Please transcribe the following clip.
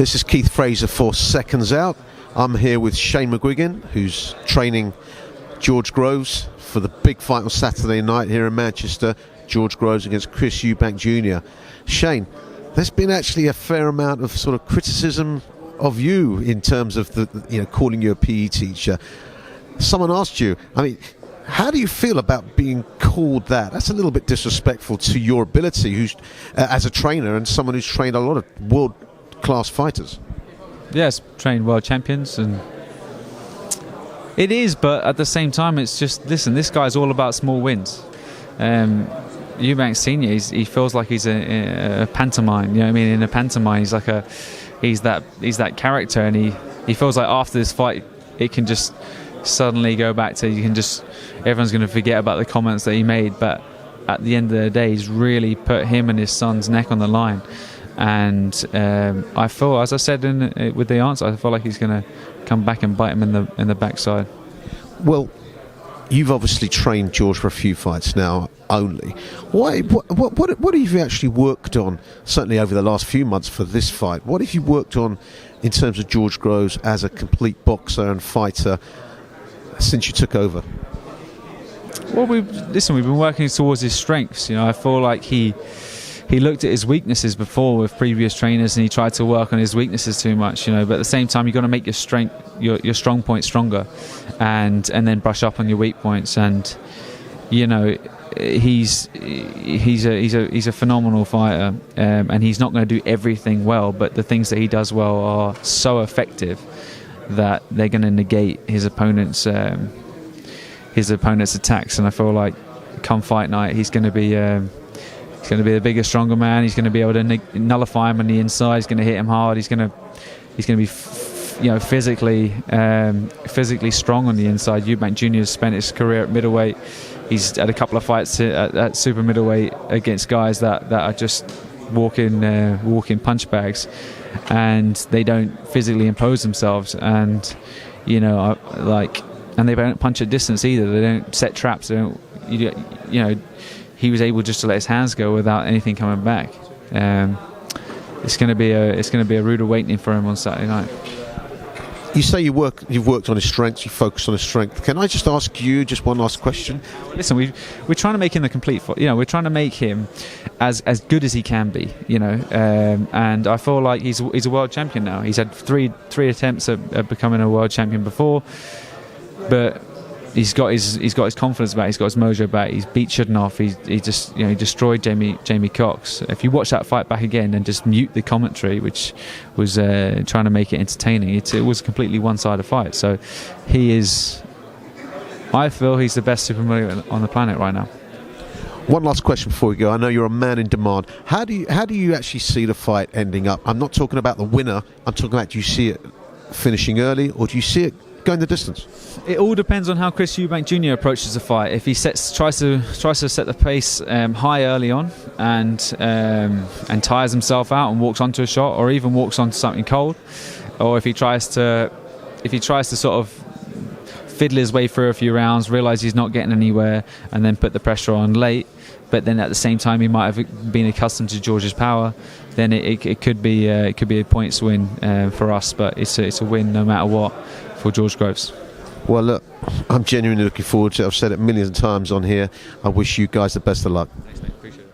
This is Keith Fraser for Seconds Out. I'm here with Shane McGuigan, who's training George Groves for the big fight on Saturday night here in Manchester. George Groves against Chris Eubank Jr. Shane, there's been actually a fair amount of sort of criticism of you in terms of calling you a PE teacher. Someone asked you, how do you feel about being called that? That's a little bit disrespectful to your ability, who's as a trainer and someone who's trained a lot of world-class fighters. Yes, trained world champions, and it is. But at the same time, it's just listen. This guy's all about small wins. Eubank Senior, he feels like he's a pantomime. You know what I mean? In a pantomime, he's that character, and he feels like after this fight, it can just suddenly go back to everyone's going to forget about the comments that he made. But at the end of the day, he's really put him and his son's neck on the line. And I feel, as I said with the answer, I feel like he's going to come back and bite him in the backside. Well, you've obviously trained George for a few fights now only. What have you actually worked on, certainly over the last few months for this fight? What have you worked on in terms of George Groves as a complete boxer and fighter since you took over? Well, we've been working towards his strengths. I feel like he looked at his weaknesses before with previous trainers, and he tried to work on his weaknesses too much. But at the same time, you've got to make your strong points stronger, and then brush up on your weak points. And he's a phenomenal fighter, and he's not going to do everything well, but the things that he does well are so effective that they're going to negate his opponent's attacks. And I feel like come fight night, he's going to be the bigger, stronger man. He's going to be able to nullify him on the inside. He's going to hit him hard. He's going to be physically strong on the inside. Eubank Jr. has spent his career at middleweight. He's had a couple of fights at super middleweight against guys that are just walking punch bags, and they don't physically impose themselves. And and they don't punch at distance either. They don't set traps. They don't. He was able just to let his hands go without anything coming back. It's going to be a rude awakening for him on Saturday night. You say you've worked on his strengths, you focus on his strength. Can I just ask you just one last question? Listen, we're trying to make him the complete. We're trying to make him as good as he can be. And I feel like he's a world champion now. He's had three attempts at becoming a world champion before, but he's got his confidence back. He's got his mojo back. He's beat Shudnoff. He destroyed Jamie Cox. If you watch that fight back again and just mute the commentary, which was trying to make it entertaining, it was a completely one-sided fight. So I feel he's the best super middleweight on the planet right now. One last question before we go. I know you're a man in demand. How do you actually see the fight ending up? I'm not talking about the winner. I'm talking about, do you see it finishing early, or do you see it going the distance? It all depends on how Chris Eubank Jr. approaches the fight. If he tries to set the pace high early on and tires himself out and walks onto a shot, or even walks onto something cold, or if he tries to sort of fiddle his way through a few rounds, realise he's not getting anywhere, and then put the pressure on late, but then at the same time he might have been accustomed to George's power, then it could be a points win for us. But it's a win no matter what for George Groves. Well, look, I'm genuinely looking forward to it. I've said it millions of times on here. I wish you guys the best of luck. Thanks, mate. Appreciate it.